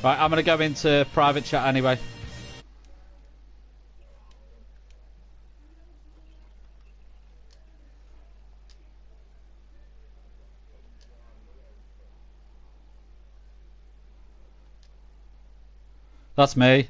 Right, I'm going to go into private chat anyway. That's me.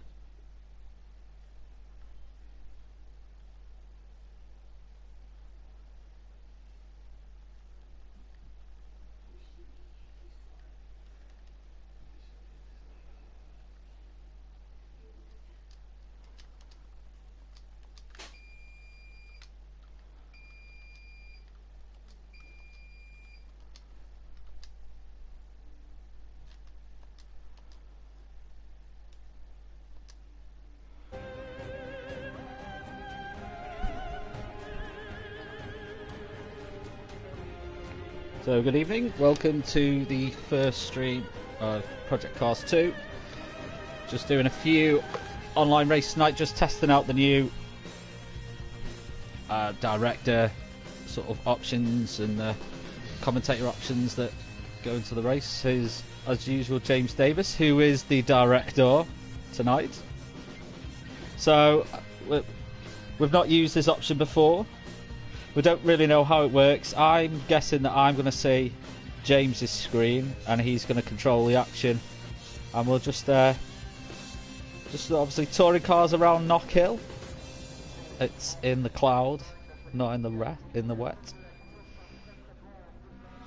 So good evening, welcome to the first stream of Project Cars 2. Just doing a few online races tonight, just testing out the new director sort of options and the commentator options that go into the race. Is, as usual, James Davis, who is the director tonight. So we've not used this option before. We don't really know how it works. I'm guessing that I'm going to see James's screen and he's going to control the action, and we'll just obviously touring cars around Knock Hill. It's in the cloud, not in the wet.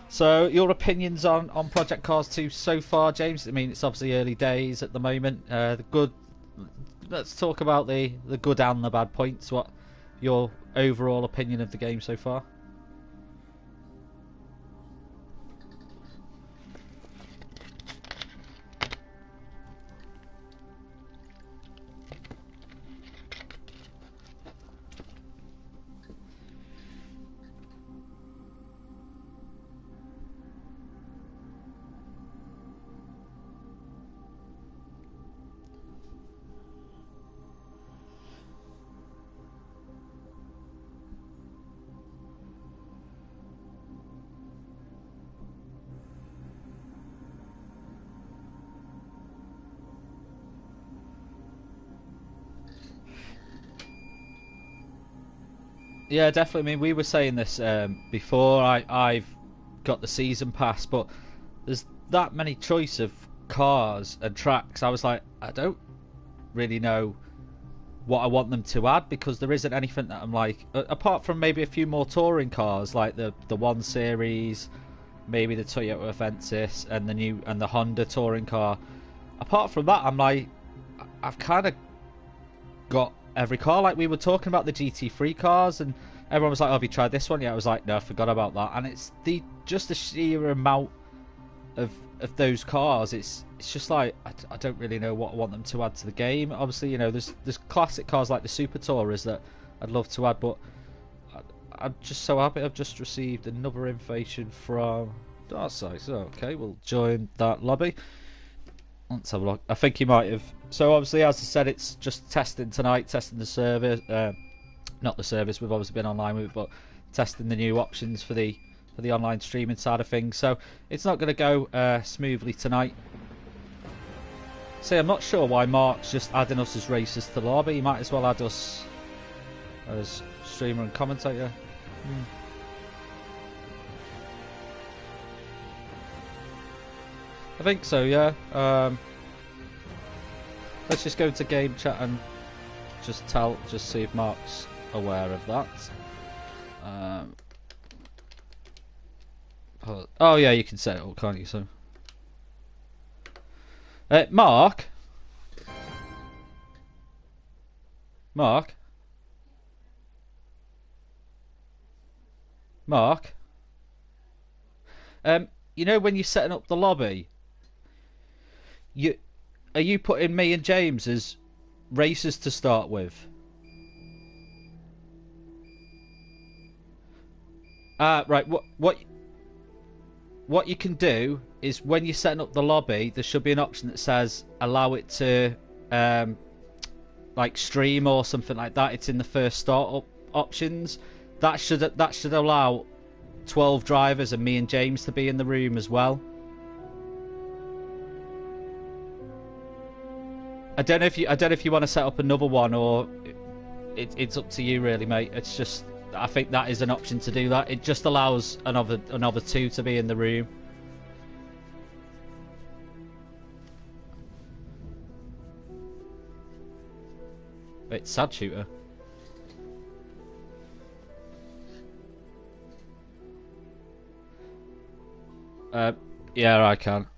So your opinions on Project Cars 2 so far, James? I mean, it's obviously early days at the moment. Let's talk about the good and the bad points. What your overall opinion of the game so far? Yeah, definitely. I mean, we were saying this before. I've got the season pass, but there's that many choice of cars and tracks. I was like, I don't really know what I want them to add, because there isn't anything that I'm like, apart from maybe a few more touring cars like the 1 Series, maybe the Toyota Avensis and the Honda touring car. Apart from that, I'm like, I've kind of got every car. Like, we were talking about the GT3 cars and everyone was like, oh, have you tried this one? Yeah, I was like, no, I forgot about that. And it's just the sheer amount of those cars. It's just like, I don't really know what I want them to add to the game. Obviously, you know, there's classic cars like the Super Tourers that I'd love to add, but I'm just so happy I've just received another invitation from Darkside. So okay, we'll join that lobby. Let's have a look. I think he might have. So obviously, as I said, it's just testing tonight, testing the service. Not the service, we've obviously been online with it, but testing the new options for the online streaming side of things. So it's not going to go smoothly tonight. See, I'm not sure why Mark's just adding us as racers to the lobby. He might as well add us as streamer and commentator. I think so, yeah. Let's just go to game chat and just see if Mark's aware of that. Oh yeah, you can set it up, can't you? So, Mark, you know when you're setting up the lobby, are you putting me and James as racers to start with? Right. What you can do is, when you're setting up the lobby, there should be an option that says allow it to like stream or something like that. It's in the first startup options. That should allow 12 drivers and me and James to be in the room as well. I don't know if you want to set up another one, or it's up to you really, mate. It's just, I think that is an option to do that. It just allows another two to be in the room. Wait, sad shooter. Yeah, I can.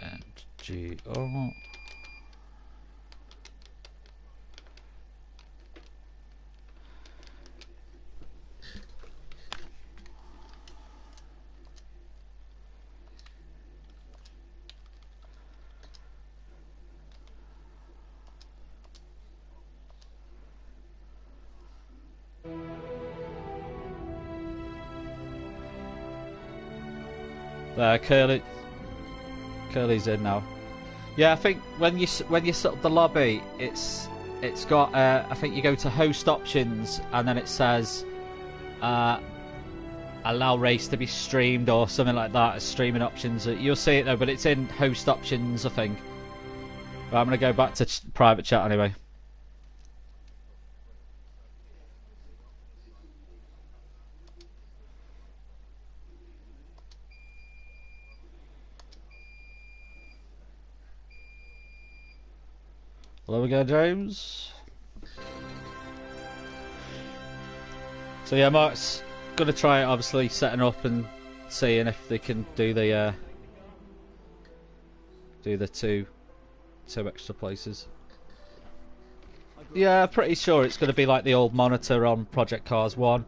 NGO. There, Curly's in now. Yeah, I think when you set up the lobby, it's got. I think you go to host options, and then it says allow race to be streamed or something like that. Streaming options. You'll see it though, but it's in host options, I think. Right, I'm gonna go back to private chat anyway. Hello again, James. So yeah, Mark's gonna try it, obviously setting up and seeing if they can do the two extra places. Yeah, pretty sure it's gonna be like the old monitor on Project Cars 1.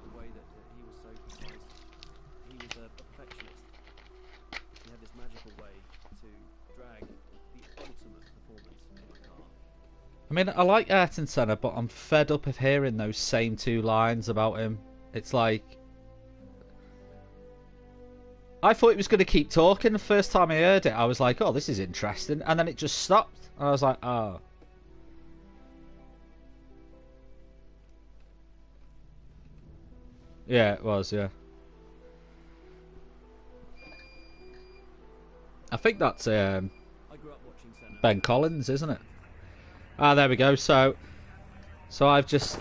I mean, I like Ayrton Senna, but I'm fed up of hearing those same two lines about him. It's like, I thought he was going to keep talking. The first time I heard it, I was like, oh, this is interesting. And then it just stopped. And I was like, oh. Yeah, it was, yeah. I think that's Ben Collins, isn't it? Ah, there we go. So I've just,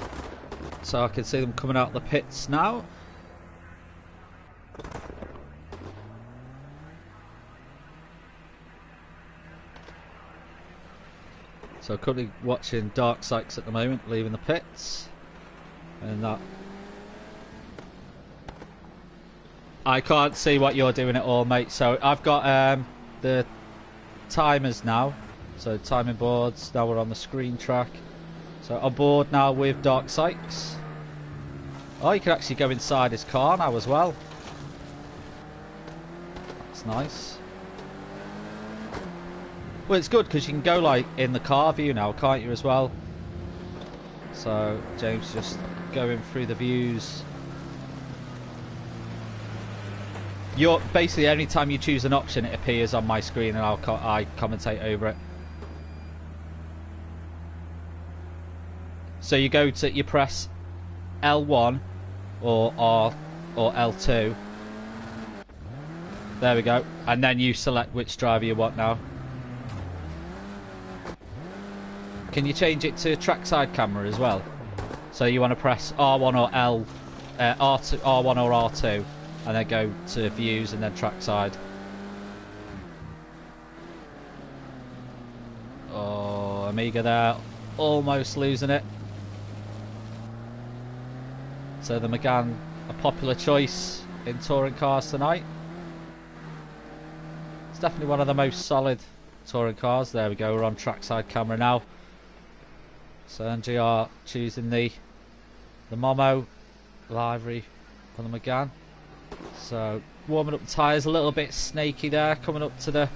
so I can see them coming out the pits now. So currently watching Dark Sykes at the moment, leaving the pits, and that. I can't see what you're doing at all, mate. So I've got the timers now. So timing boards, now we're on the screen track. So on board now with Dark Sykes. Oh, you can actually go inside his car now as well. That's nice. Well, it's good because you can go like in the car view now, can't you, as well? So James just going through the views. You're basically, any time you choose an option, it appears on my screen and I commentate over it. So you go to, you press L1 or R or L2. There we go. And then you select which driver you want now. Can you change it to trackside camera as well? So you want to press R1 or R2, R1 or R2, and then go to views and then trackside. Oh, Amiga there, almost losing it. So the Megane, a popular choice in touring cars tonight. It's definitely one of the most solid touring cars. There we go, we're on trackside camera now. So NGR choosing the Momo livery for the Megane. So warming up the tyres, a little bit snaky there, coming up to the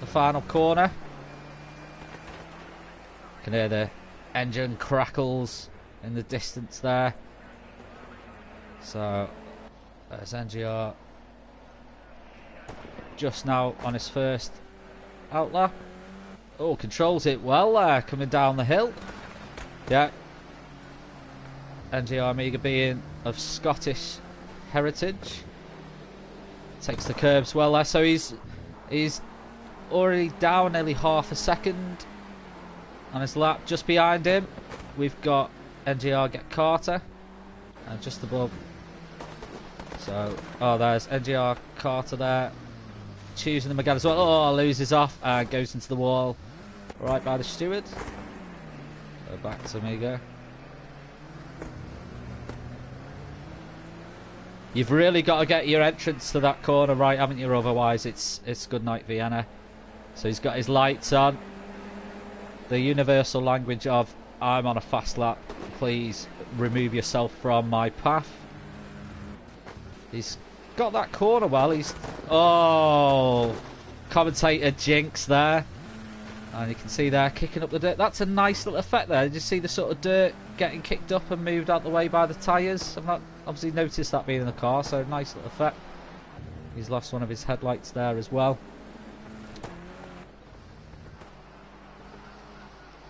final corner. You can hear the engine crackles in the distance there. So there's NGR just now on his first outlap. Oh, controls it well there, coming down the hill. Yeah. NGR Amiga being of Scottish Heritage. Takes the curbs well there, so he's already down nearly half a second on his lap. Just behind him we've got NGR Get Carter, and just above, so there's NGR Carter there, choosing them again as well. Loses off and goes into the wall right by the steward. So back to Amiga. You've really got to get your entrance to that corner right, haven't you? Otherwise it's good night Vienna. So he's got his lights on. The universal language of, I'm on a fast lap, please remove yourself from my path. He's got that corner well. He's... commentator jinx there. And you can see there, kicking up the dirt. That's a nice little effect there. Did you see the sort of dirt getting kicked up and moved out the way by the tyres? I've not obviously noticed that being in the car, so nice little effect. He's lost one of his headlights there as well.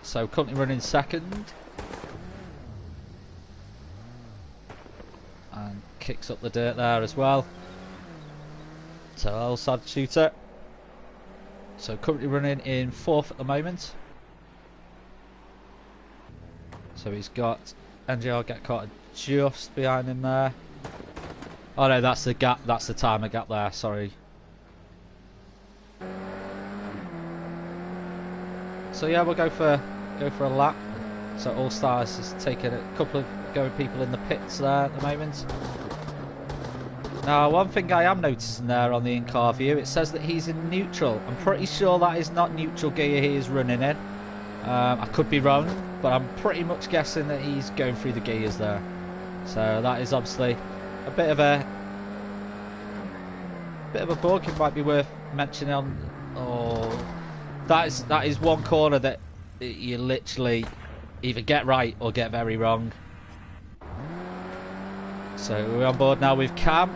So currently running second. And kicks up the dirt there as well. So Elsad Shooter. So currently running in fourth at the moment. So he's got NGR Get Caught just behind him there. Oh no, that's the gap. That's the timer gap there. Sorry. So yeah, we'll go for a lap. So All Stars is taking a couple of going people in the pits there at the moment. Now, one thing I am noticing there on the in-car view, it says that he's in neutral. I'm pretty sure that is not neutral gear he is running in. I could be wrong, but I'm pretty much guessing that he's going through the gears there. So that is obviously a bit of a bug. It might be worth mentioning on. That is one corner that you literally either get right or get very wrong. So we're on board now with Cam.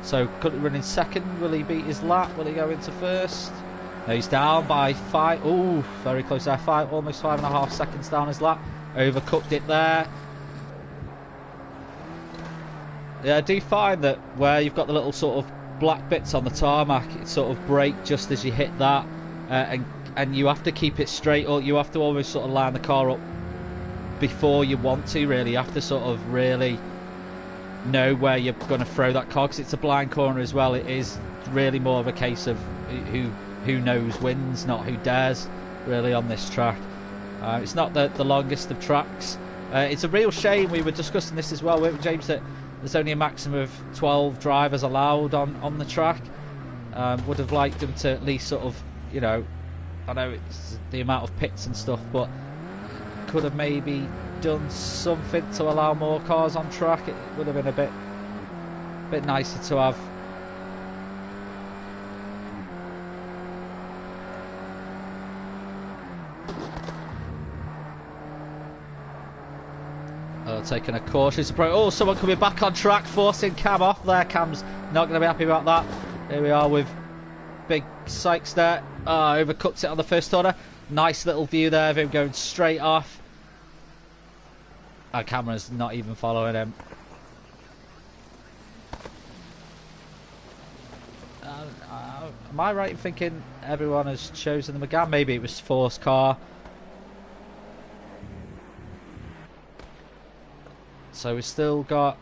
So currently running second. Will he beat his lap? Will he go into first? No, he's down by 5. Ooh, very close there. Almost 5.5 seconds down his lap. Overcooked it there. Yeah, I do find that where you've got the little sort of black bits on the tarmac, it sort of brake just as you hit that, and you have to keep it straight, or you have to almost sort of line the car up before you want to. Really, you have to sort of really know where you're going to throw that car, because it's a blind corner as well. It is really more of a case of who knows wins, not who dares, really, on this track. It's not the longest of tracks. It's a real shame. We were discussing this as well, weren't we, James, that there's only a maximum of 12 drivers allowed on the track. Would have liked them to at least sort of, you know, I know it's the amount of pits and stuff, but could have maybe done something to allow more cars on track. It would have been a bit nicer to have. Taking a cautious approach. Oh, someone coming back on track, forcing Cam off there. Cam's not going to be happy about that. Here we are with Big Sykes there. Overcuts it on the first corner. Nice little view there of him going straight off. Our camera's not even following him. Am I right in thinking everyone has chosen the McGann? Maybe it was forced car. So we've still got,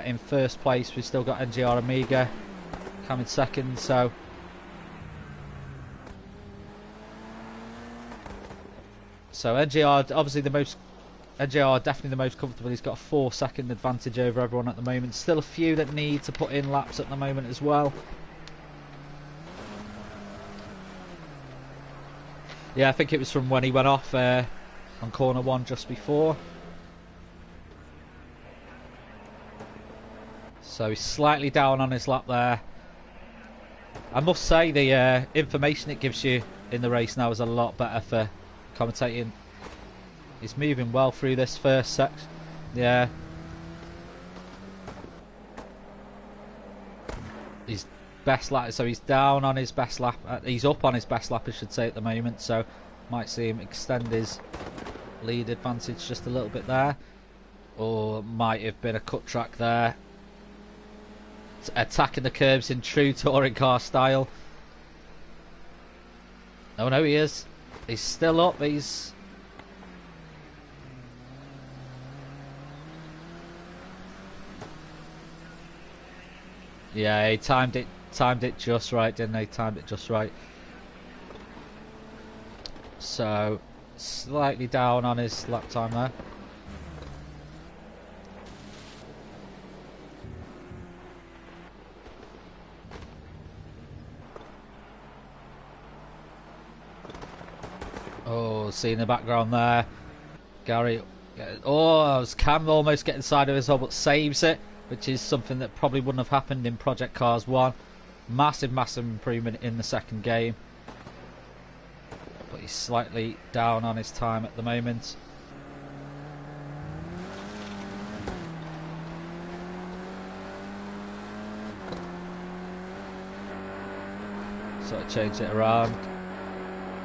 in first place, we've still got NGR Amiga coming second. So NGR, obviously NGR definitely the most comfortable. He's got a 4-second advantage over everyone at the moment. Still a few that need to put in laps at the moment as well. Yeah, I think it was from when he went off on corner 1 just before. So he's slightly down on his lap there. I must say the information it gives you in the race now is a lot better for commentating. He's moving well through this first section. Yeah. His best lap, so he's down on his best lap. He's up on his best lap, I should say, at the moment. So might see him extend his lead advantage just a little bit there. Or might have been a cut track there. attacking the curbs in true touring car style. Oh no, he is. He's still up. He's... Yeah, he timed it just right, didn't he? Timed it just right. So, slightly down on his lap time there. Oh, see in the background there, Gary. Oh, it was Cam almost getting side of his hole, but saves it, which is something that probably wouldn't have happened in Project Cars 1. Massive improvement in the second game. But he's slightly down on his time at the moment. Sort of changed it around.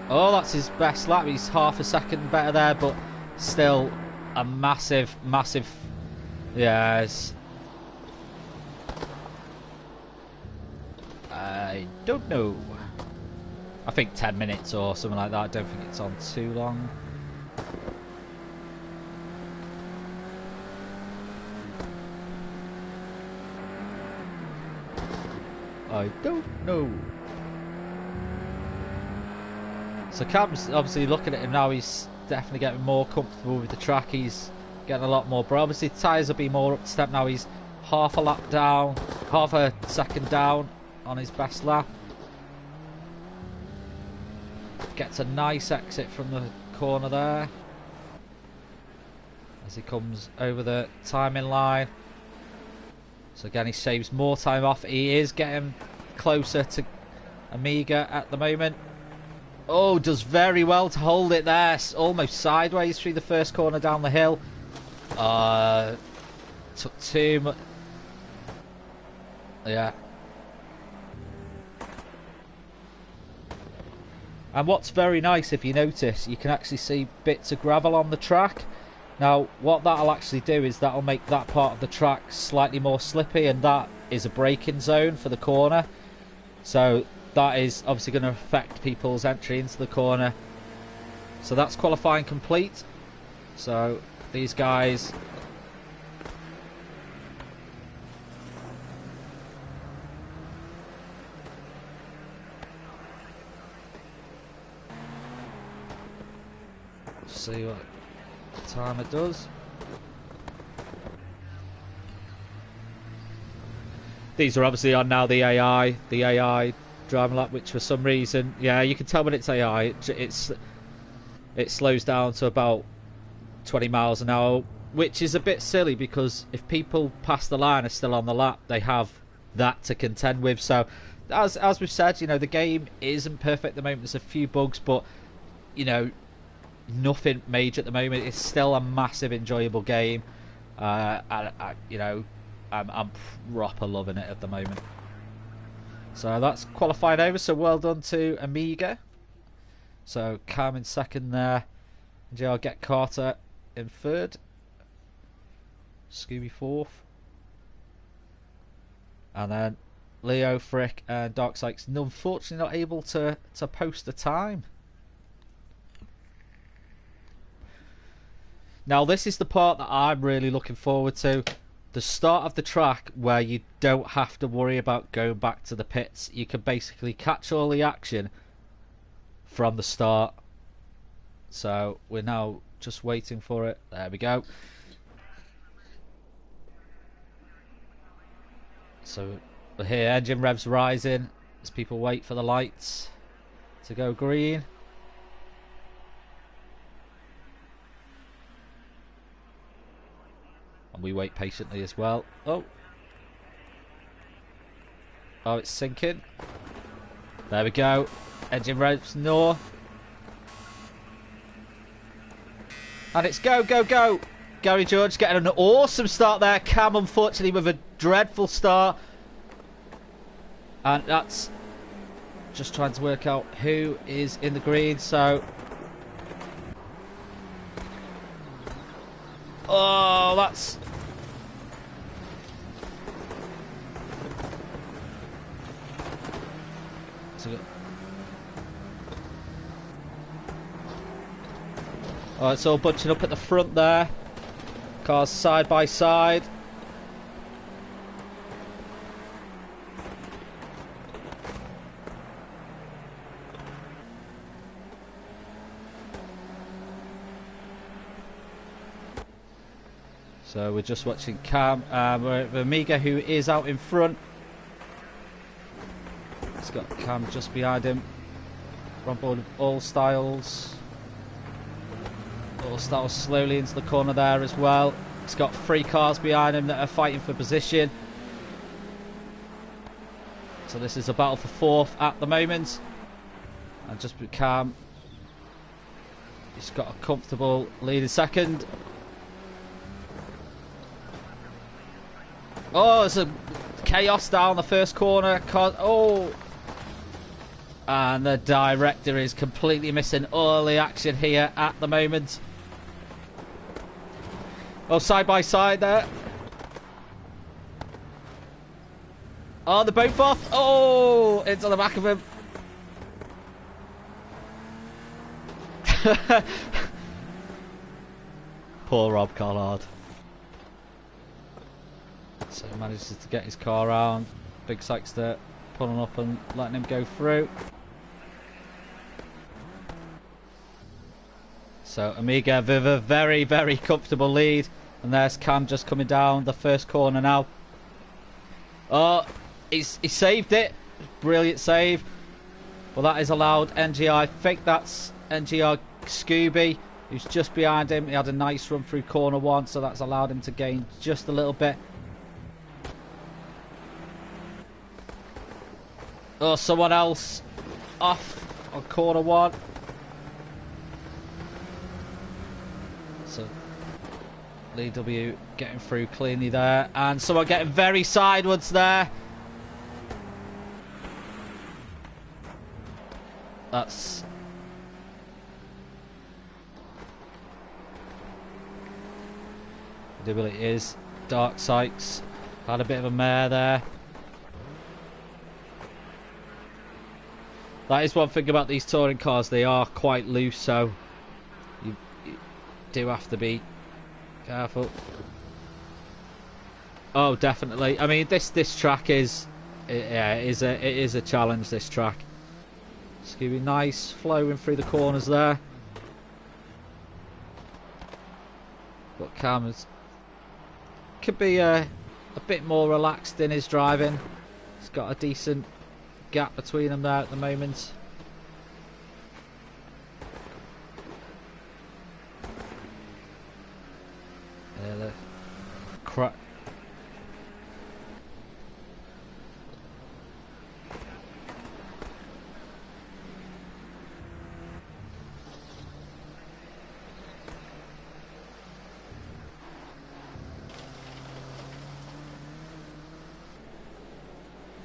Oh, that's his best lap. He's half a second better there, but still a massive... Yes. I don't know. I think 10 minutes or something like that. I don't think it's on too long. I don't know. So Cam's obviously looking at him now. He's definitely getting more comfortable with the track. He's getting a lot more, but obviously tyres will be more up to step now. He's half a lap down, half a second down on his best lap. Gets a nice exit from the corner there as he comes over the timing line. So again, he saves more time off. He is getting closer to Amiga at the moment. Oh, does very well to hold it there. Almost sideways through the first corner down the hill. Took too much. Yeah. And what's very nice, if you notice, you can actually see bits of gravel on the track. Now, what that'll actually do is that'll make that part of the track slightly more slippy, and that is a braking zone for the corner. So that is obviously going to affect people's entry into the corner. So that's qualifying complete. So these guys... see what time it does. These are obviously on now the AI driving lap, which for some reason, yeah, you can tell when it's AI, it slows down to about 20 miles an hour, which is a bit silly because if people past the line are still on the lap, they have that to contend with. So as we've said, you know, the game isn't perfect at the moment. There's a few bugs, but you know, nothing major at the moment. It's still a massive enjoyable game. You know, I'm proper loving it at the moment. So that's qualified over, so well done to Amiga. So Cam in second there, JR Get Carter in third, Scooby fourth, and then Leo, Frick and Dark Sykes unfortunately not able to post a time. Now this is the part that I'm really looking forward to. The start of the track where you don't have to worry about going back to the pits. You can basically catch all the action from the start. So we're now just waiting for it. There we go. So we're here, engine revs rising as people wait for the lights to go green. And we wait patiently as well. Oh, it's sinking. There we go. Engine revs north. And it's go, go, go. Gary George getting an awesome start there. Cam, unfortunately, with a dreadful start. And that's just trying to work out who is in the green. So, oh, that's... Oh, it's all bunching up at the front there. Cars side by side. So we're just watching Cam. We're at Amiga, who is out in front. He's got Cam just behind him. We're on board with All Styles. All Styles slowly into the corner there as well. He's got 3 cars behind him that are fighting for position. So this is a battle for 4th at the moment. And just with Cam, he's got a comfortable lead in 2nd. Oh, there's a chaos down the first corner. Oh, and the director is completely missing all the action here at the moment. Oh, side by side there. Oh, they're both off. Oh, into the back of him. Poor Rob Collard. So he manages to get his car around. Big Sykester pulling up and letting him go through. So Amiga with a very, very comfortable lead. And there's Cam just coming down the first corner now. Oh, he saved it. Brilliant save. Well, that is allowed NGI. I think that's NGI Scooby, who's just behind him. He had a nice run through corner 1, so that's allowed him to gain just a little bit. Oh, someone else off on corner 1. So Lee W getting through cleanly there, and someone getting very sideways there. That's it is. Dark Sykes had a bit of a mare there. That is one thing about these touring cars, they are quite loose, so you do have to be careful. Oh, definitely. I mean, this track is, yeah, it is a challenge. This track. It's gonna be nice flowing through the corners there. But Cam could be a bit more relaxed in his driving. He's got a decent gap between them there at the moment. Yeah, the crap.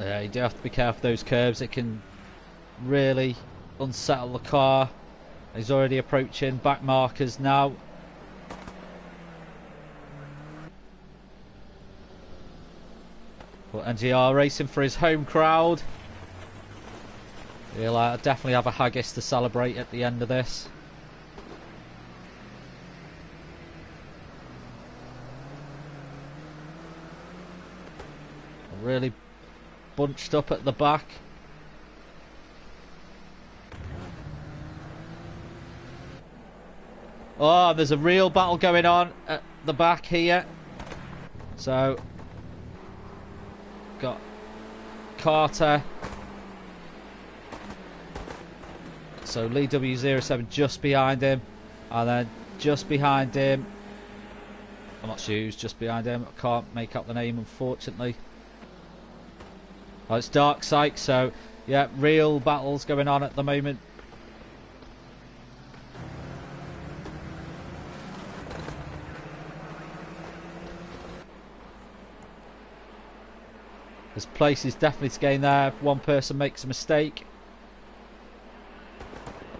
Yeah, you do have to be careful of those curves. It can really unsettle the car. He's already approaching back markers now. Well, NGR racing for his home crowd. He'll definitely have a haggis to celebrate at the end of this. Really bunched up at the back. Oh, there's a real battle going on at the back here. So, got Carter. So Lee W07 just behind him. And then just behind him, I'm not sure who's just behind him. I can't make out the name, unfortunately. Oh, it's Dark Sykes, so yeah, real battles going on at the moment. There's places definitely to gain there if one person makes a mistake.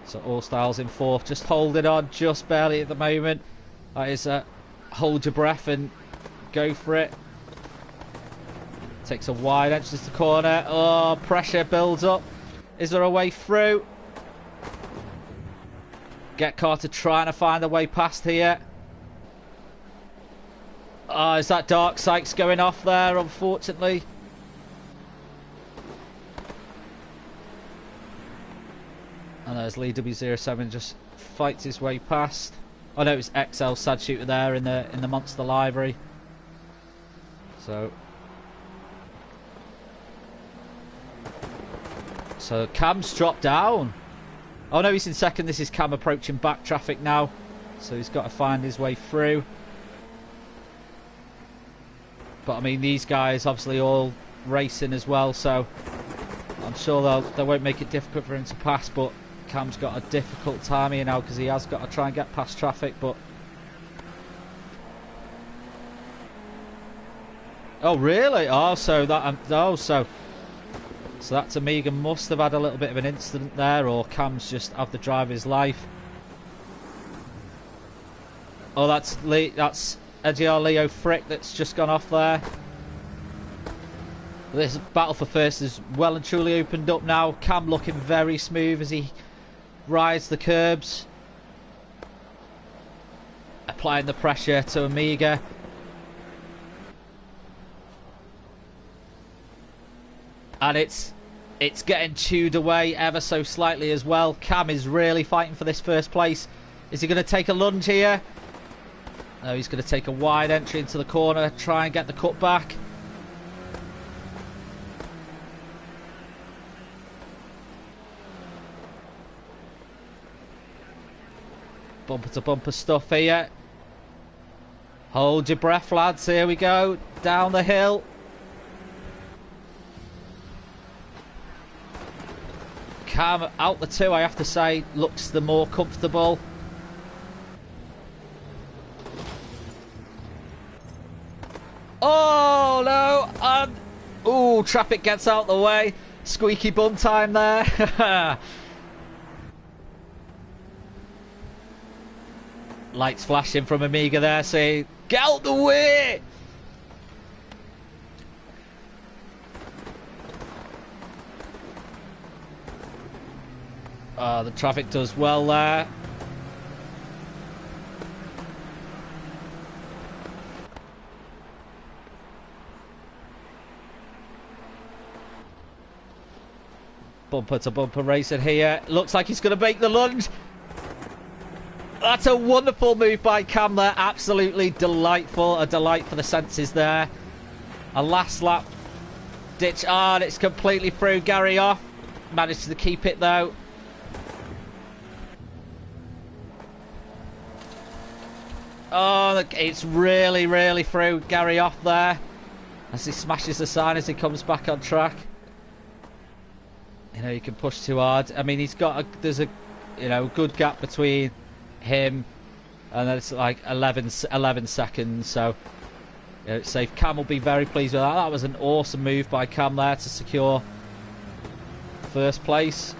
So All Styles in 4th, just holding on just barely at the moment. That is hold your breath and go for it. Takes a wide entrance to the corner. Oh, pressure builds up. Is there a way through? Get Carter trying to find a way past here. Oh, is that Dark Sykes going off there, unfortunately? And there's Lee W07 just fights his way past. Oh no, it's XL Sad Shooter there in the Monster Library. So Cam's dropped down. Oh no, he's in second. This is Cam approaching back traffic now. So he's got to find his way through. But I mean, these guys obviously all racing as well, so I'm sure they won't make it difficult for him to pass. But Cam's got a difficult time here now because he has got to try and get past traffic. But oh really? Oh, so that's Amiga must have had a little bit of an incident there, or Cam's just had the driver's life. Oh, that's Edgar Leo Frick that's just gone off there. This battle for first is well and truly opened up now. Cam looking very smooth as he rides the curbs, applying the pressure to Amiga. And it's getting chewed away ever so slightly as well. Cam is really fighting for this first place. Is he going to take a lunge here? No, he's going to take a wide entry into the corner, try and get the cut back. Bumper to bumper stuff here. Hold your breath, lads. Here we go. Down the hill. Cam, out the two, I have to say, looks the more comfortable. Oh, no. Ooh, traffic gets out the way. Squeaky bum time there. Lights flashing from Amiga there saying, get out the way. The traffic does well there. Bumper to bumper racing here. Looks like he's going to make the lunge. That's a wonderful move by Cam there. Absolutely delightful. A delight for the senses there. A last lap ditch. Ah, and it's completely through Gary off. Managed to keep it though. Oh, it's really, really through Gary off there as he smashes the sign as he comes back on track. You know, you can push too hard. I mean, there's a good gap between him and then it's like 11 seconds. So it's safe. Cam will be very pleased with that. That was an awesome move by Cam there to secure first place.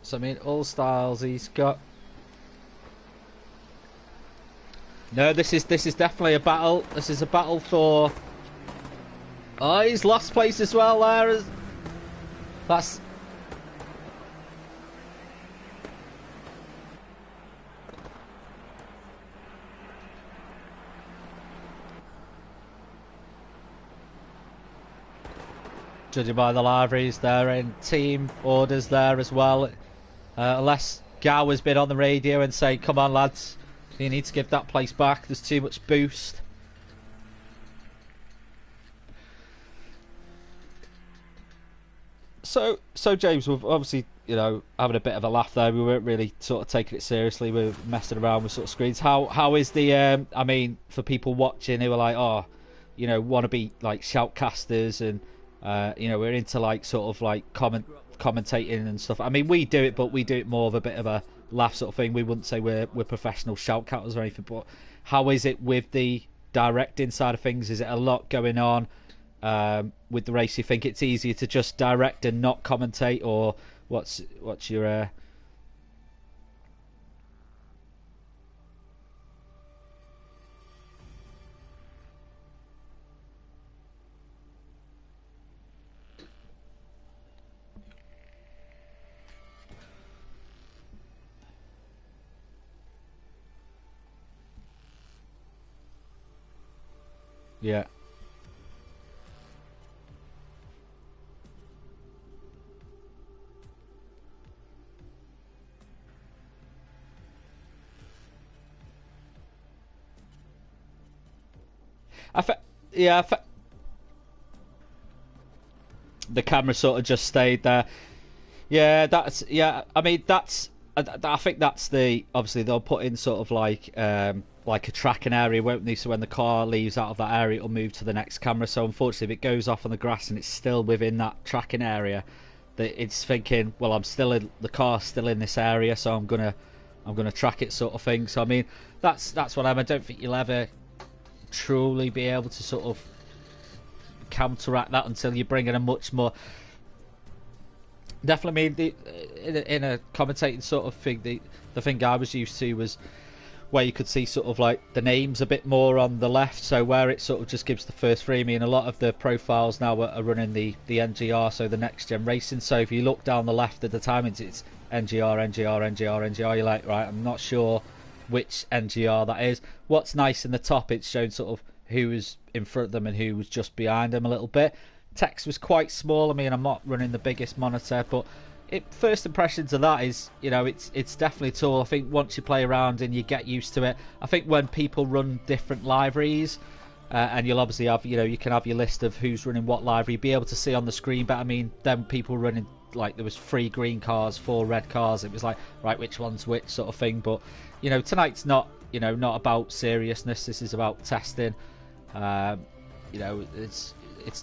So I mean, all styles he's got. No, this is definitely a battle. This is a battle for. Oh, he's lost place as well there. That's. Judging by the libraries, they're in team orders there as well. Unless Gower's been on the radio and say, come on lads, you need to give that place back, there's too much boost. So James, we've obviously, having a bit of a laugh there. We weren't really sort of taking it seriously. We were messing around with sort of screens. How is the, I mean, for people watching who are like, want to be like shoutcasters and, we're into like sort of like commentating and stuff. I mean, we do it, but we do it more of a bit of a laugh sort of thing. We wouldn't say we're professional shoutcatters or anything. But how is it with the directing side of things? Is it a lot going on with the race? You think it's easier to just direct and not commentate, or what's your yeah. Yeah, the camera sort of just stayed there. Yeah, that's yeah. I mean, that's I think that's the obviously they'll put in sort of like a tracking area, won't they? So when the car leaves out of that area, it'll move to the next camera. So unfortunately, if it goes off on the grass and it's still within that tracking area, that it's thinking, well, I'm still in the car's still in this area, so I'm gonna track it, sort of thing. So I mean, that's what I don't think you'll ever truly be able to sort of counteract that until you bring in a much more definitely. I mean, in a commentating sort of thing, the thing I was used to was where you could see sort of like the names a bit more on the left, so where it sort of just gives the first three. I mean, a lot of the profiles now are running the NGR, so the next gen racing. So if you look down the left at the timings, it's NGR, NGR, NGR, NGR. You're like, right, I'm not sure which NGR that is. What's nice in the top, it's shown sort of who was in front of them and who was just behind them a little bit. Text was quite small. I mean, I'm not running the biggest monitor, but first impressions of that is, you know, it's definitely tall. I think once you play around and you get used to it, I think when people run different liveries, and you'll obviously have, you know, you can have your list of who's running what livery, be able to see on the screen. But I mean, then people running, like, there was 3 green cars, 4 red cars. It was like, right, which one's which, sort of thing. But you know, tonight's not, you know, not about seriousness. This is about testing. You know, it's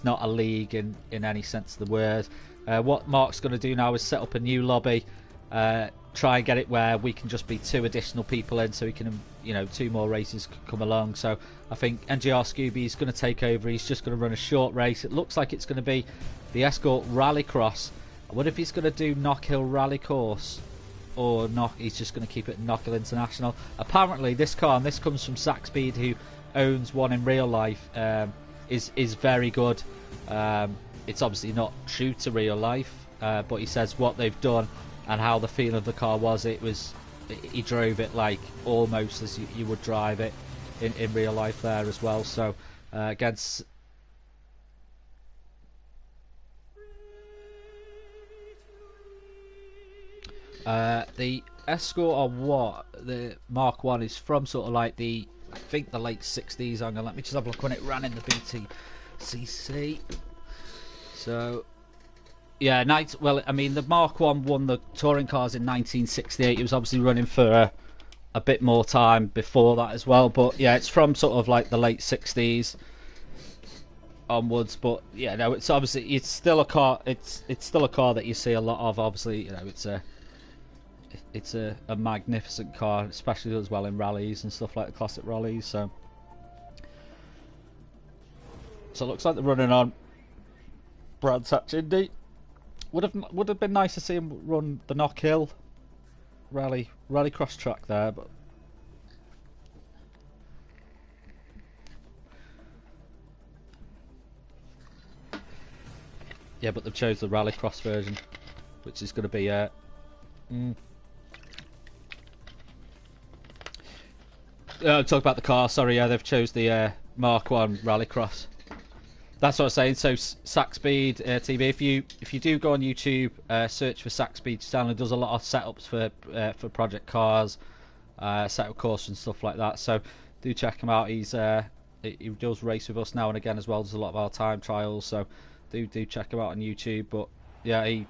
not a league in any sense of the word. What Mark's going to do now is set up a new lobby, try and get it where we can just be 2 additional people in, so we can, you know, 2 more races could come along. So I think NGR Scooby is going to take over. He's just going to run a short race. It looks like it's going to be the Escort Rallycross. I wonder if he's going to do Knockhill Rally Course, or not. He's just going to keep it Knockhill International. Apparently this car, and this comes from Saxpeed, who owns one in real life, is very good. It's obviously not true to real life, but he says what they've done and how the feel of the car was. He drove it like almost as you would drive it in real life there as well. So against the Escort, or what the Mark 1 is from, sort of like I think the late 60s. Hang on, let me just have a look when it ran in the BTCC. So yeah, well, I mean, the Mark 1 won the touring cars in 1968. It was obviously running for a bit more time before that as well. But yeah, it's from sort of like the late 60s onwards. But yeah, no, it's obviously, it's still a car. It's still a car that you see a lot of. Obviously, you know, it's a magnificent car, especially as well in rallies and stuff like the classic rallies. So it looks like they're running on Brands Hatch Indy. Would have been nice to see him run the Knockhill Rallycross track there, but yeah, but they've chose the Rallycross version, which is going to be talk about the car. Sorry, yeah, they've chose the Mark 1 Rallycross. That's what I was saying. So Saxpeed TV. If you do go on YouTube, search for Saxpeed channel. It does a lot of setups for project cars, setup course and stuff like that. So do check him out. He does race with us now and again as well. Does a lot of our time trials. So do check him out on YouTube. But yeah, he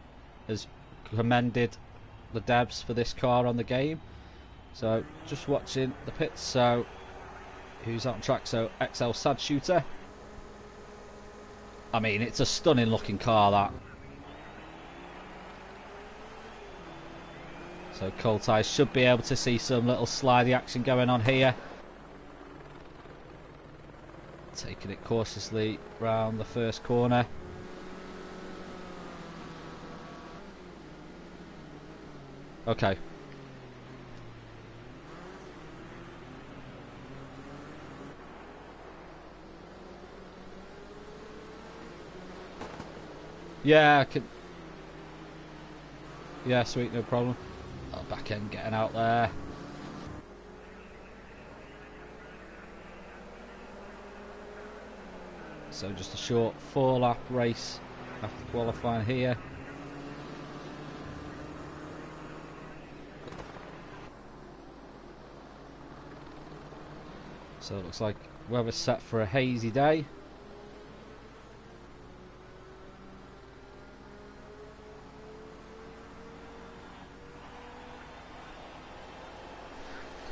has commended the devs for this car on the game. So just watching the pits. So who's out on track? So XL Sad Shooter. I mean, it's a stunning looking car, that. So Colt Eyes should be able to see some little slidey action going on here. Taking it cautiously round the first corner. Okay. Yeah, I can. Yeah, sweet, no problem. Oh, back end getting out there. So just a short 4-lap race after qualifying here. So it looks like weather's set for a hazy day.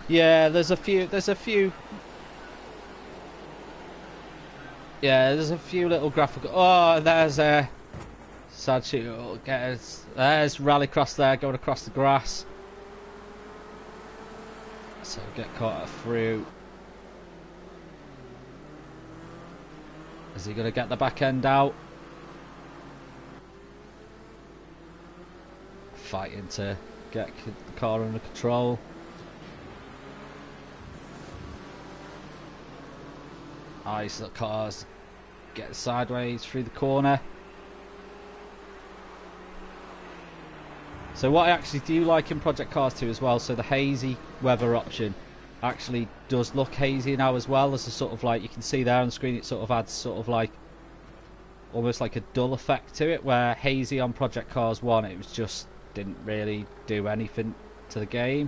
Yeah, there's a few yeah, there's a few little graphical. Oh, there's a sad shoot. There's Rallycross there going across the grass. So get caught through. Is he going to get the back end out? Fighting to get the car under control. Nice, the cars get sideways through the corner. So what I actually do like in Project Cars 2 as well, so the hazy weather option actually does look hazy now as well. There's a sort of like, you can see there on the screen, it sort of adds sort of like almost like a dull effect to it, where hazy on Project Cars 1, it was just didn't really do anything to the game.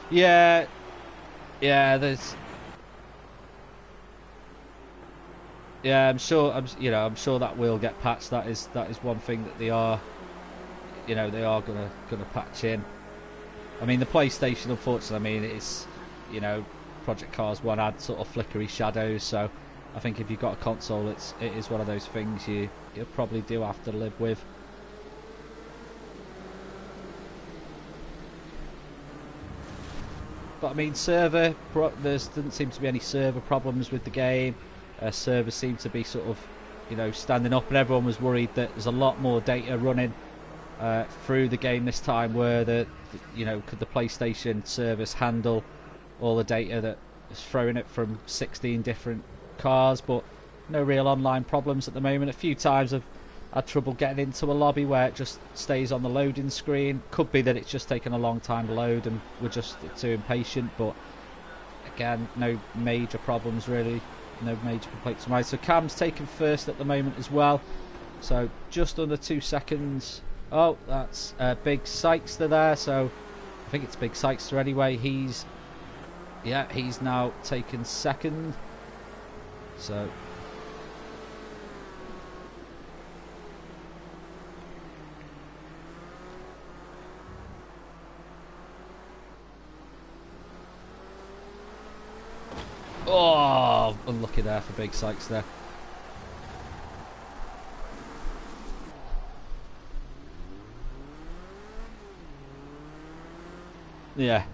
Yeah, there's. Yeah, I'm sure that will get patched. That is one thing that they are, they are gonna patch in. I mean, the PlayStation, unfortunately, I mean, it's, Project Cars 1 had sort of flickery shadows, so I think if you've got a console, it is one of those things you probably do have to live with. But I mean, there doesn't seem to be any server problems with the game. Servers seem to be sort of, standing up, and everyone was worried that there's a lot more data running through the game this time. Where could the PlayStation service handle all the data that is throwing it from 16 different cars? But no real online problems at the moment. A few times I've had trouble getting into a lobby where it just stays on the loading screen. Could be that it's just taken a long time to load and we're just too impatient, but again, no major problems really, no major complaints. Right, so Cam's taken first at the moment as well, so just under 2 seconds. Oh, that's Big Sykester there, so I think it's Big Sykester anyway. He's now taken second, so oh, unlucky there for Big Sykes there. Yeah.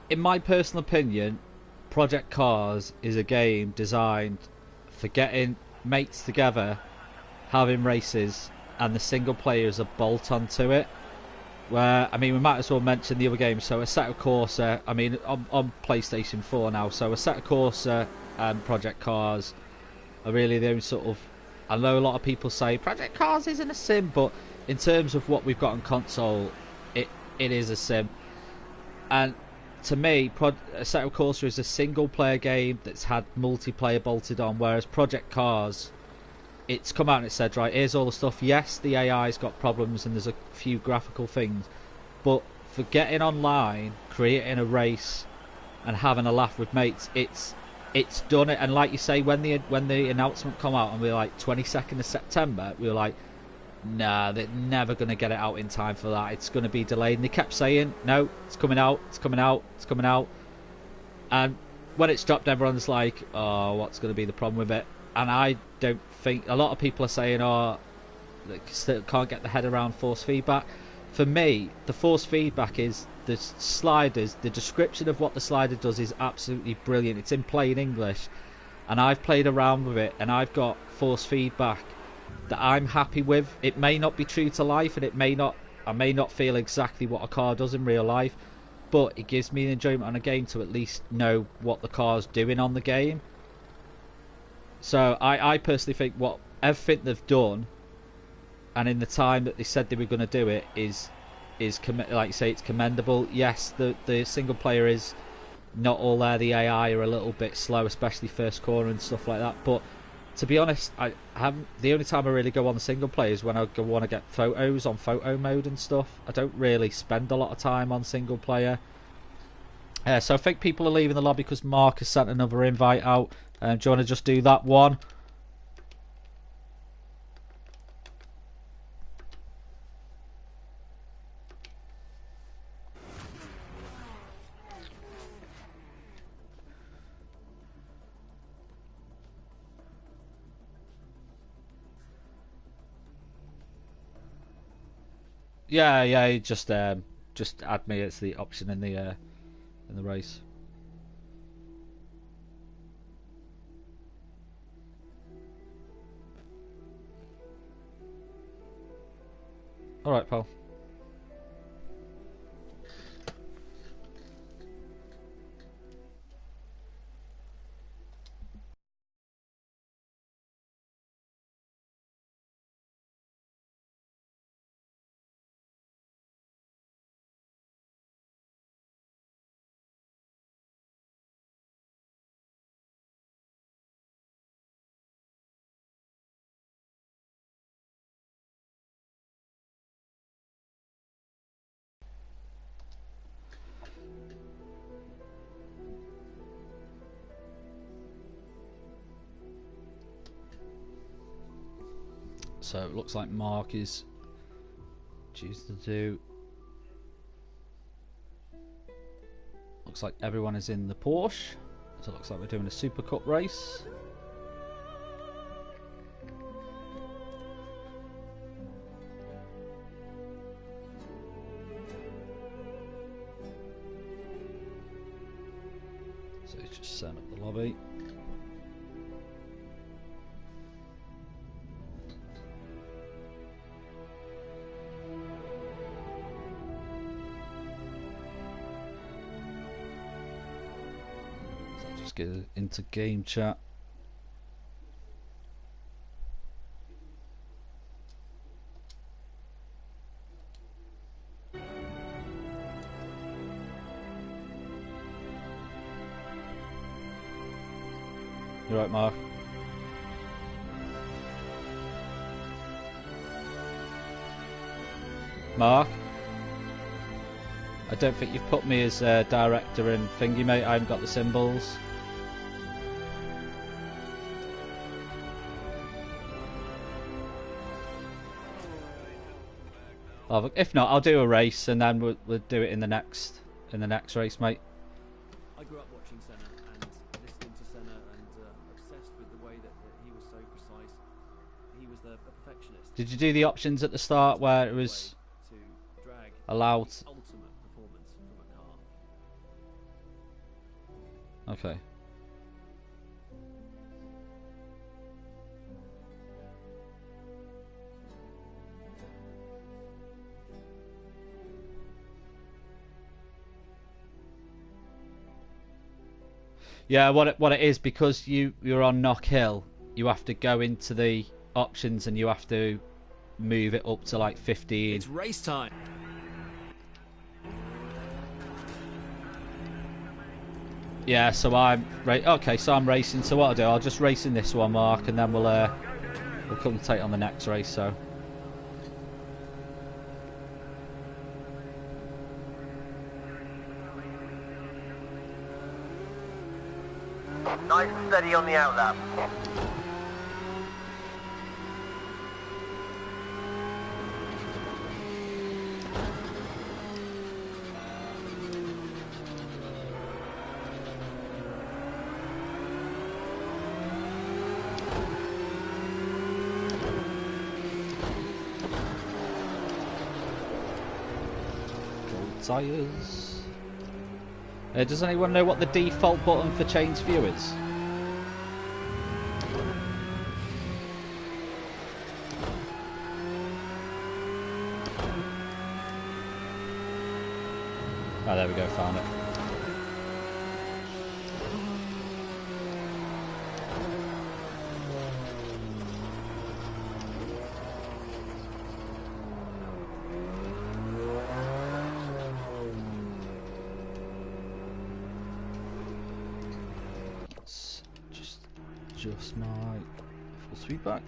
in my personal opinion, Project Cars is a game designed for getting mates together, having races, and the single player is a bolt onto it. Where, I mean, we might as well mention the other games. So Assetto Corsa, I mean, on PlayStation 4 now. So Assetto Corsa and Project Cars are really the only sort of. I know a lot of people say Project Cars isn't a sim, but in terms of what we've got on console, it is a sim. And to me, Assetto Corsa is a single player game that's had multiplayer bolted on, whereas Project Cars, it's come out and it said, right, here's all the stuff. Yes, the AI's got problems and there's a few graphical things, but for getting online, creating a race, and having a laugh with mates, it's done it. And like you say, when the announcement come out and we were like 22nd of September, we were like, nah, they're never going to get it out in time for that. It's going to be delayed. And they kept saying, no, it's coming out, it's coming out, it's coming out. And when it's dropped, everyone's like, oh, what's going to be the problem with it? And I don't think, a lot of people are saying, oh, they still can't get the head around force feedback. For me, the force feedback is the sliders. The description of what the slider does is absolutely brilliant. It's in plain English, and I've played around with it, and I've got force feedback that I'm happy with. It may not be true to life, and I may not feel exactly what a car does in real life, but it gives me an enjoyment on a game to at least know what the car's doing on the game. So I personally think what everything they've done, and in the time that they said they were going to do it, is like you say, it's commendable. Yes, the single player is not all there. The AI are a little bit slow, especially first corner and stuff like that. But to be honest, I haven't. The only time I really go on the single player is when I want to get photos on photo mode and stuff. I don't really spend a lot of time on single player. So I think people are leaving the lobby because Mark has sent another invite out. Do you want to just do that one? Yeah. Just add me as the option in the race. All right, pal. So it looks like Mark is choosing to do. Looks like everyone is in the Porsche. So it looks like we're doing a Super Cup race. So he's just setting up the lobby. Get into game chat. You're right, Mark. Mark? I don't think you've put me as director and thingy, mate. I haven't got the symbols. If not, I'll do a race and then we'll do it in the next race, mate. I grew up watching Senna and listening to Senna and obsessed with the way that he was so precise. He was a perfectionist. Did you do the options at the start where it was to drag allowed? ultimate performance from a car. Okay. Yeah, what it is, because you're on Knock Hill, you have to go into the options and you have to move it up to like 15. It's race time. Yeah, so I'm okay. So I'm racing. So what I'll do, I'll just race in this one, Mark, and then we'll concentrate on the next race. So. Nice and steady on the outlap. Gold tyres. Does anyone know what the default button for change view is? Oh, there we go, found it. Let's just adjust my full speed back.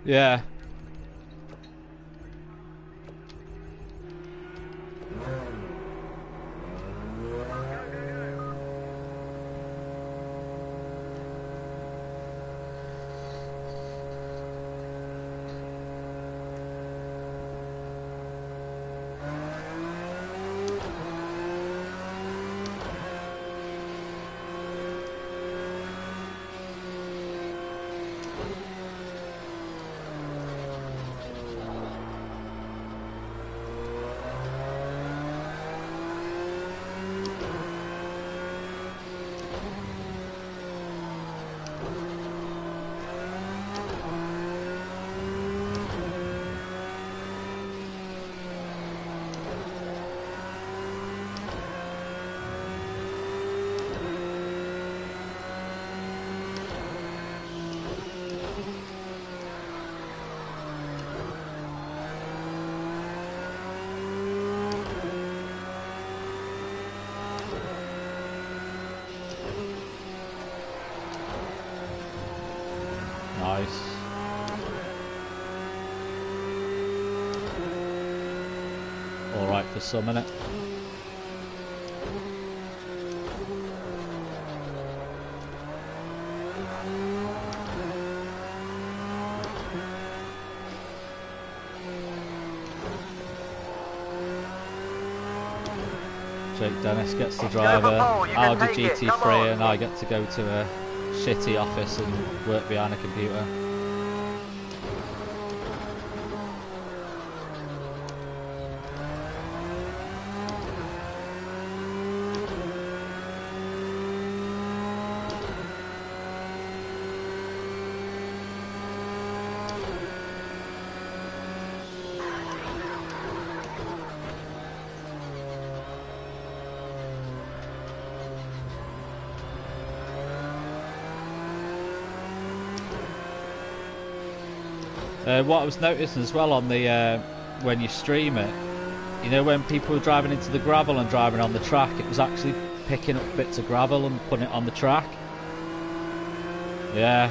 Yeah. Nice. Alright for some minute. Jake Dennis gets to drive a Audi GT3 and I get to go to a shitty office and work behind a computer. What I was noticing as well on the when you stream it, you know, when people were driving into the gravel and driving on the track, it was actually picking up bits of gravel and putting it on the track. Yeah.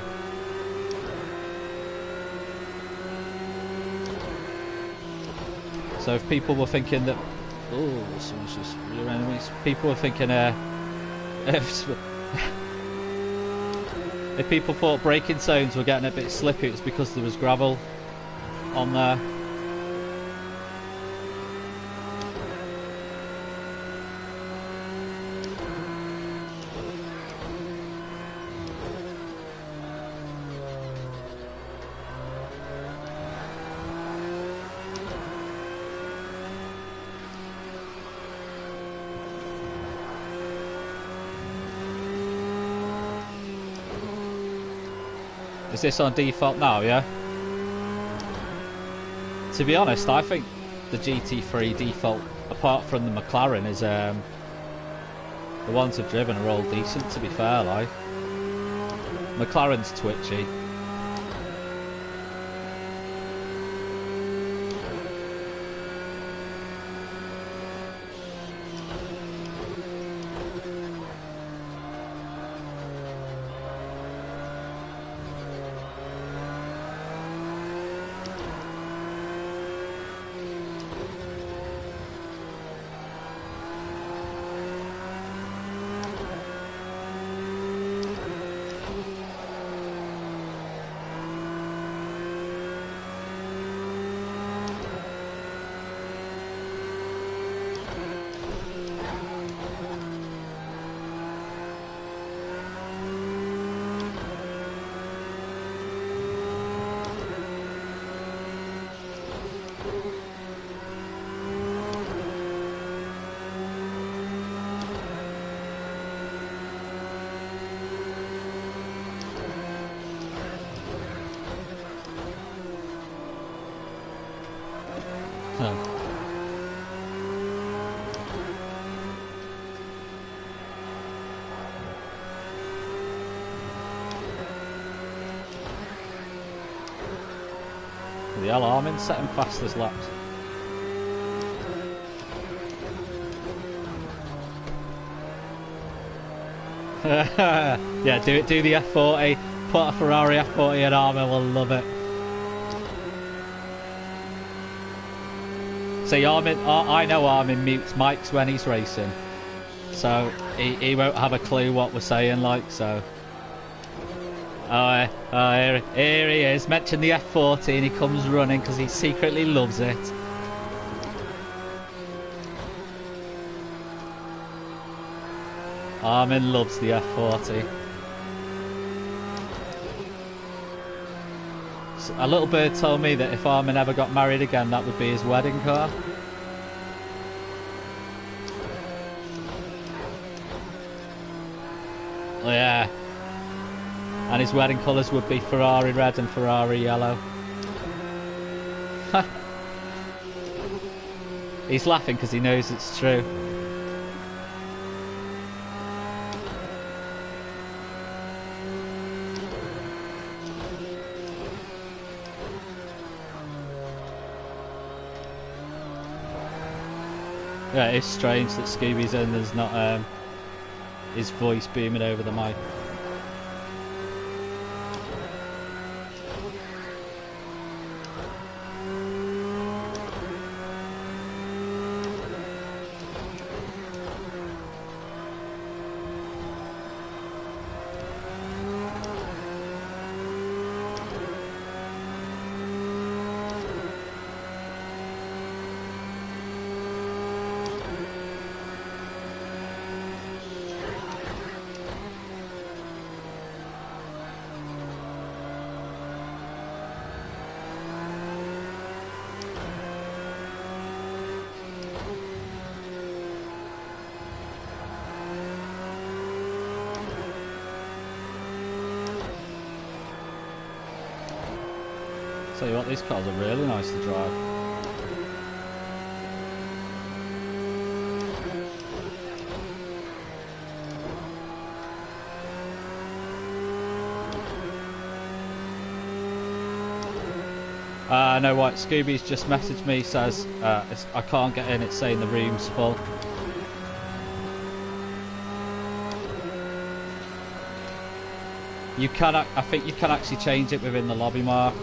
So if people were thinking that, oh, someone's just rear enemies, people were thinking, If people thought braking zones were getting a bit slippy, it's because there was gravel on there. Is this on default now, yeah? To be honest, I think the GT3 default, apart from the McLaren, is the ones I've driven are all decent, to be fair, like. McLaren's twitchy. The hell, Armin setting fastest laps. Yeah, do the F40. Put a Ferrari F40 and Armin will love it. See, Armin, I know Armin mutes mics when he's racing, so he won't have a clue what we're saying, like, so. Here he is. Mention the F40 and he comes running because he secretly loves it. Armin loves the F40. A little bird told me that if Armin ever got married again, that would be his wedding car. Oh, yeah. And his wedding colours would be Ferrari red and Ferrari yellow. He's laughing because he knows it's true. Yeah, it's strange that Scooby's in, there's not his voice beaming over the mic. Tell you what, these cars are really nice to drive. No, what? Scooby's just messaged me, says I can't get in, it's saying the room's full. You can, I think you can actually change it within the lobby, Mark.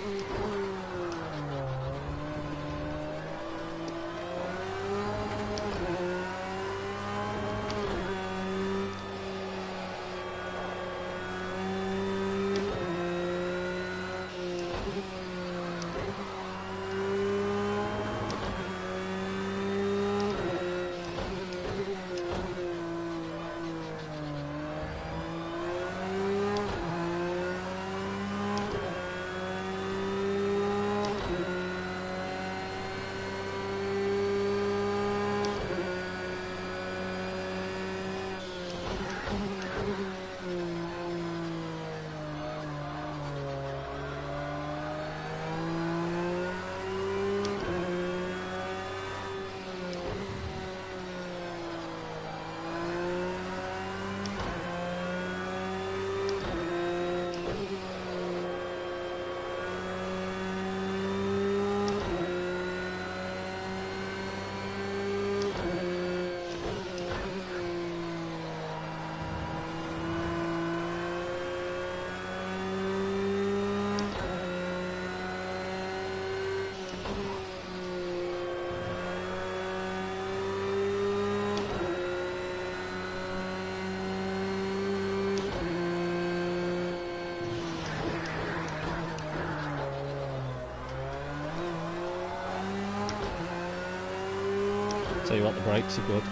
Tell you what, the brakes are good.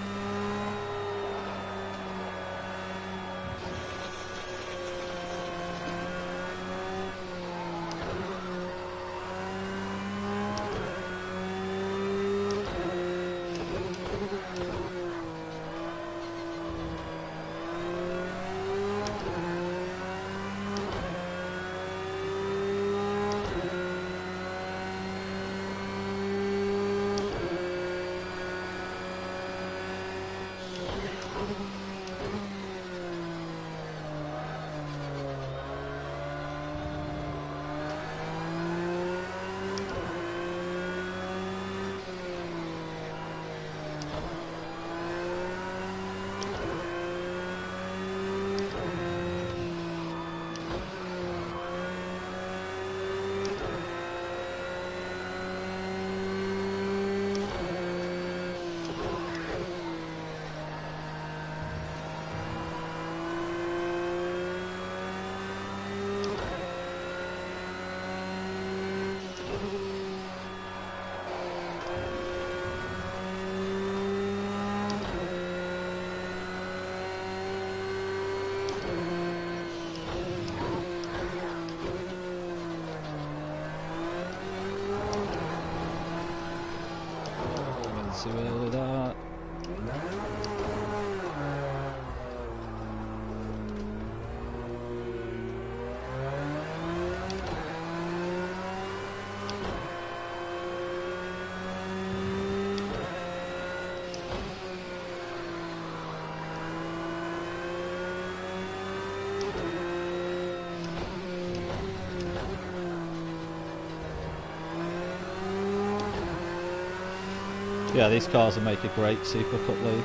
See where that. Yeah, these cars will make a great Super Cup league.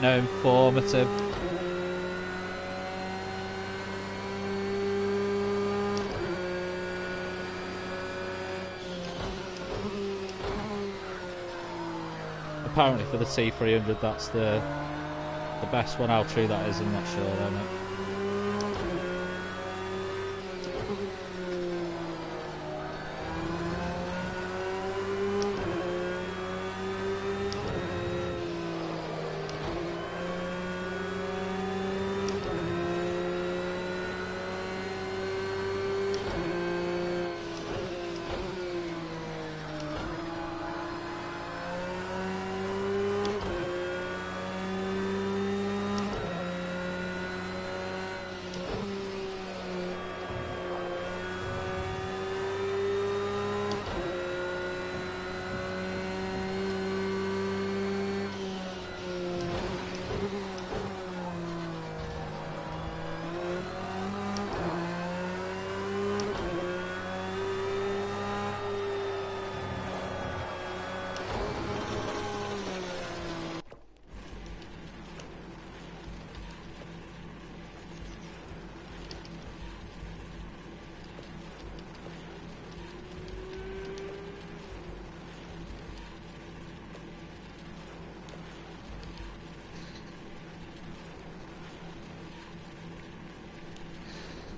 No informative. Apparently for the T300 that's the best one. How true that is, I'm not sure on it.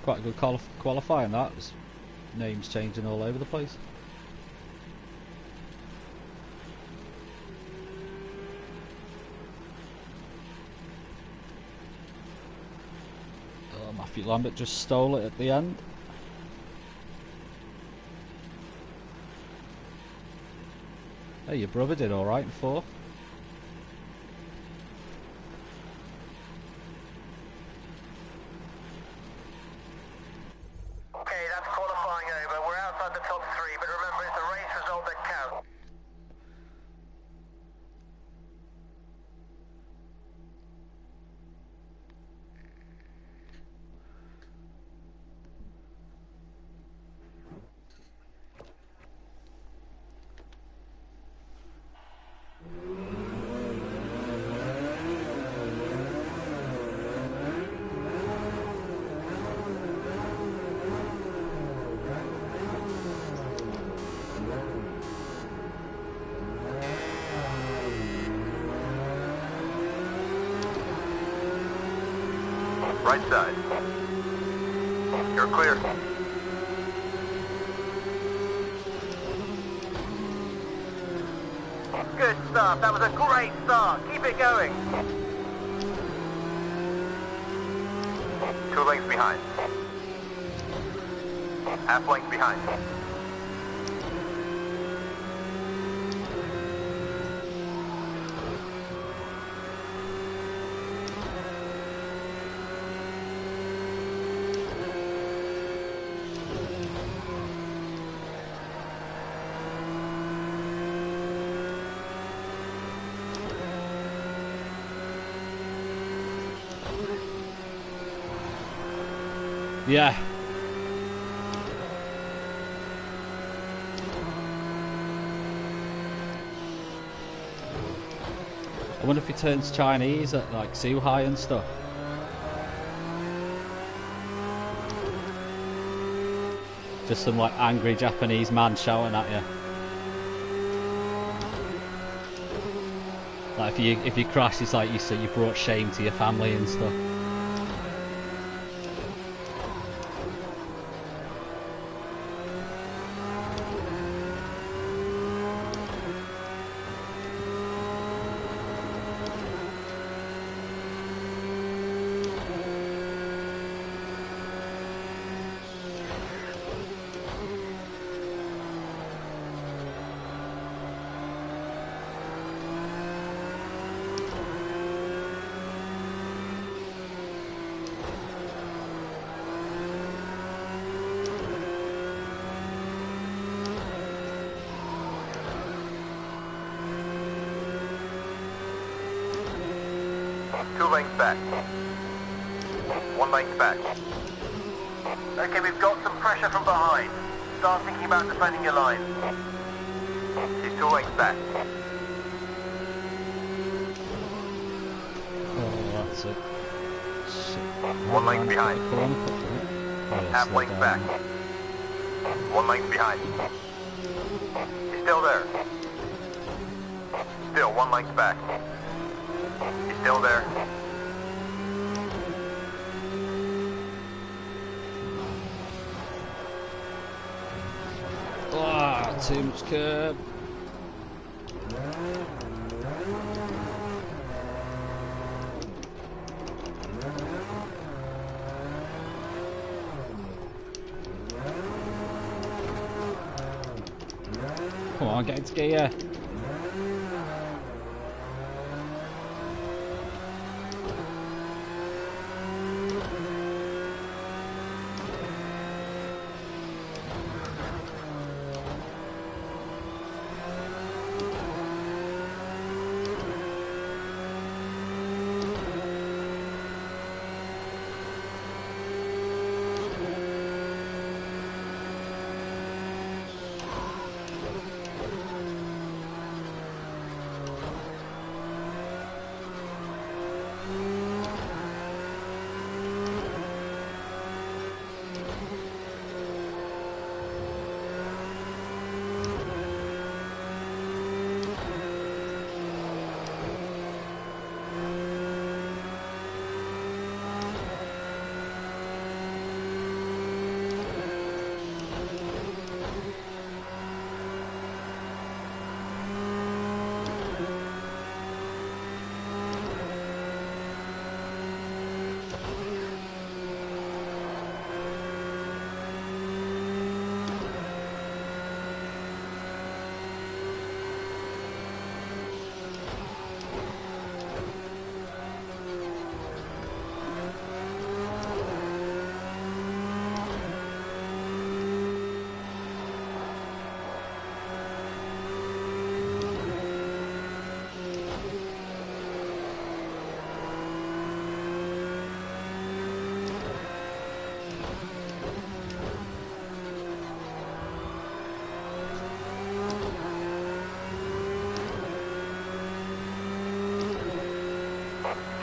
quite a good qualifying. That was names changing all over the place. Oh, Matthew Lambert just stole it at the end. Hey, your brother did alright in 4th. Okay, that's qualifying over. We're outside the top 3, but remember it's the race result that counts. Right side. You're clear. Good start. That was a great start. Keep it going. 2 lengths behind. Half length behind. Yeah. I wonder if he turns Chinese at like Suhai and stuff. Just some like angry Japanese man shouting at you. Like if you crash, it's like you say you brought shame to your family and stuff. Back. 1 length back. Okay, we've got some pressure from behind. Start thinking about defending your line. He's 2 lengths back. Oh, that's it. 1 length behind. Oh, Half length back. 1 length behind. He's still there. Still 1 length back. He's still there. Oh, too much curb. Come on, get into gear.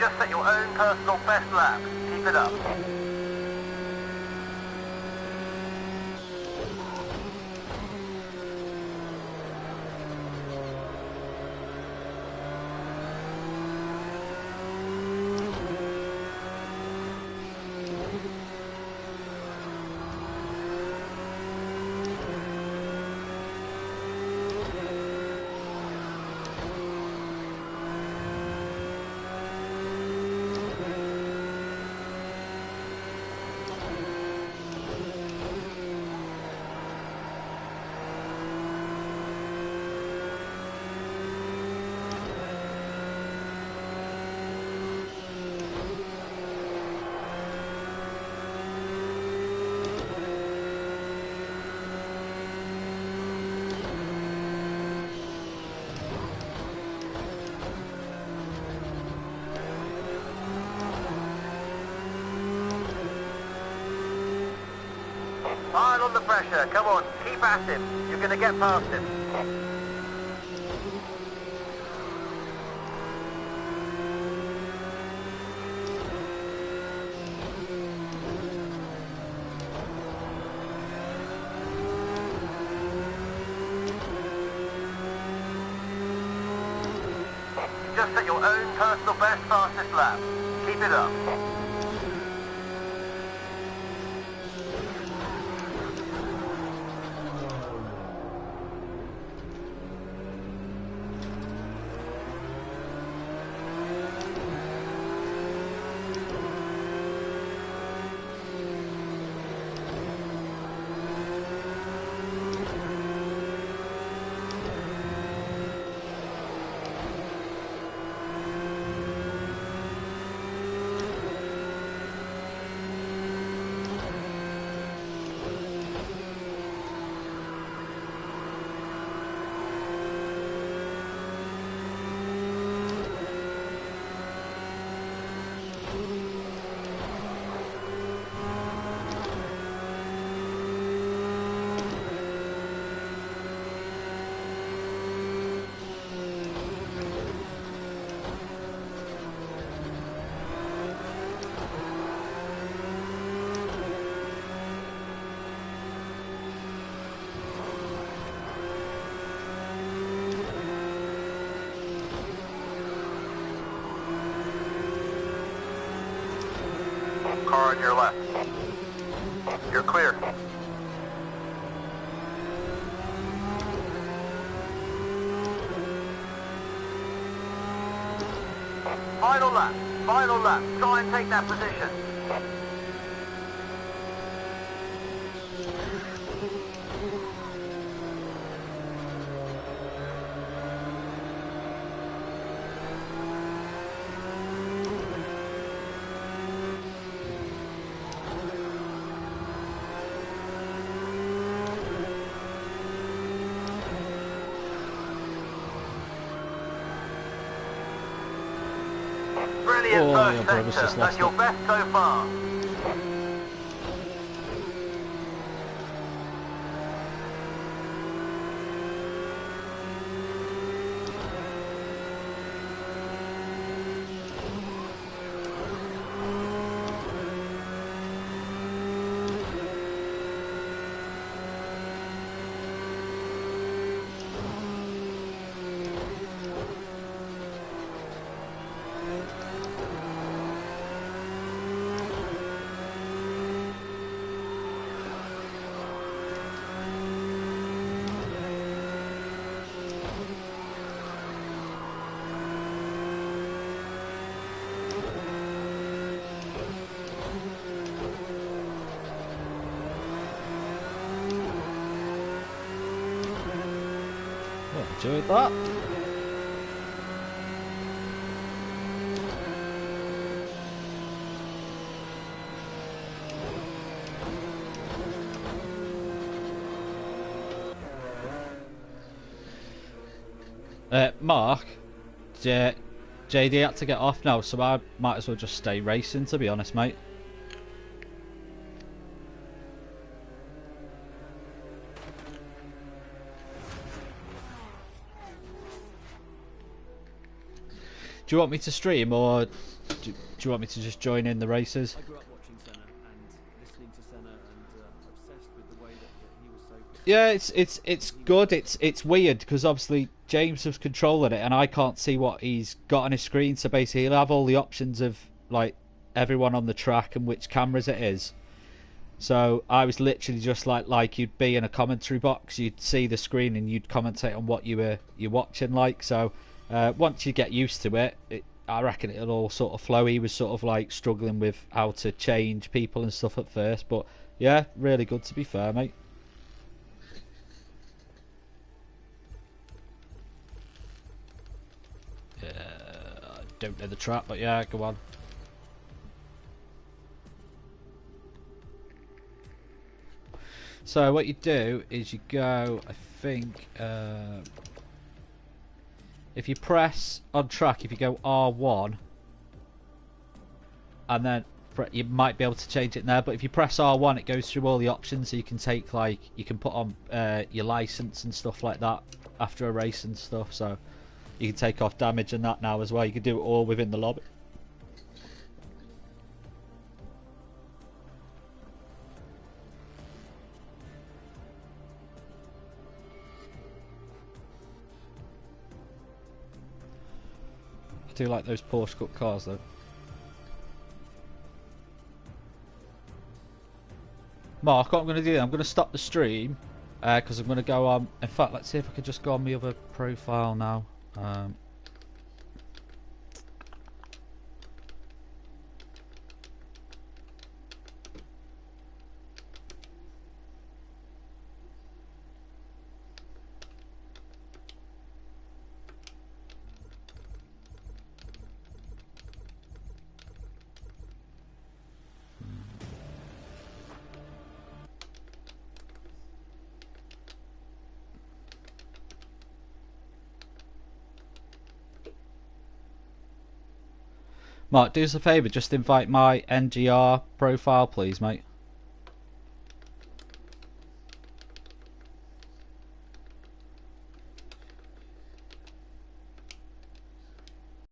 Just set your own personal best lap. Keep it up. Hard on the pressure, come on, keep at him. You're going to get past him. Just set your own personal best fastest lap. Keep it up. Car on your left. You're clear. Final lap. Final lap. Try and take that position. Brilliant your first brother's sector. just That's lost your it. best so far. Well, enjoyed that. Mark, JD had to get off now, so I might as well just stay racing, to be honest, mate. Do you want me to stream, or do you want me to just join in the races? I grew up watching Senna and listening to Senna and obsessed with the way that he was so precise. Yeah, it's good. It's weird because obviously James was controlling it, and I can't see what he's got on his screen. So basically, he'll have all the options of like everyone on the track and which cameras it is. So I was literally just like you'd be in a commentary box, you'd see the screen and you'd commentate on what you're watching like. So once you get used to it, I reckon it'll all sort of flow. He was sort of like struggling with how to change people and stuff at first, but yeah, really good to be fair, mate. I don't know the trap, but yeah, go on. So what you do is you go, I think, if you press on track, if you go R1, and then you might be able to change it there, but if you press R1 it goes through all the options, so you can take like, you can put on your license and stuff like that after a race and stuff, so you can take off damage and that now as well. You can do it all within the lobby. I do like those Porsche Cup cars though. Mark, what I'm going to do, I'm going to stop the stream because I'm going to go on. In fact, let's see if I can just go on my other profile now. Mark, do us a favour, just invite my NGR profile, please, mate.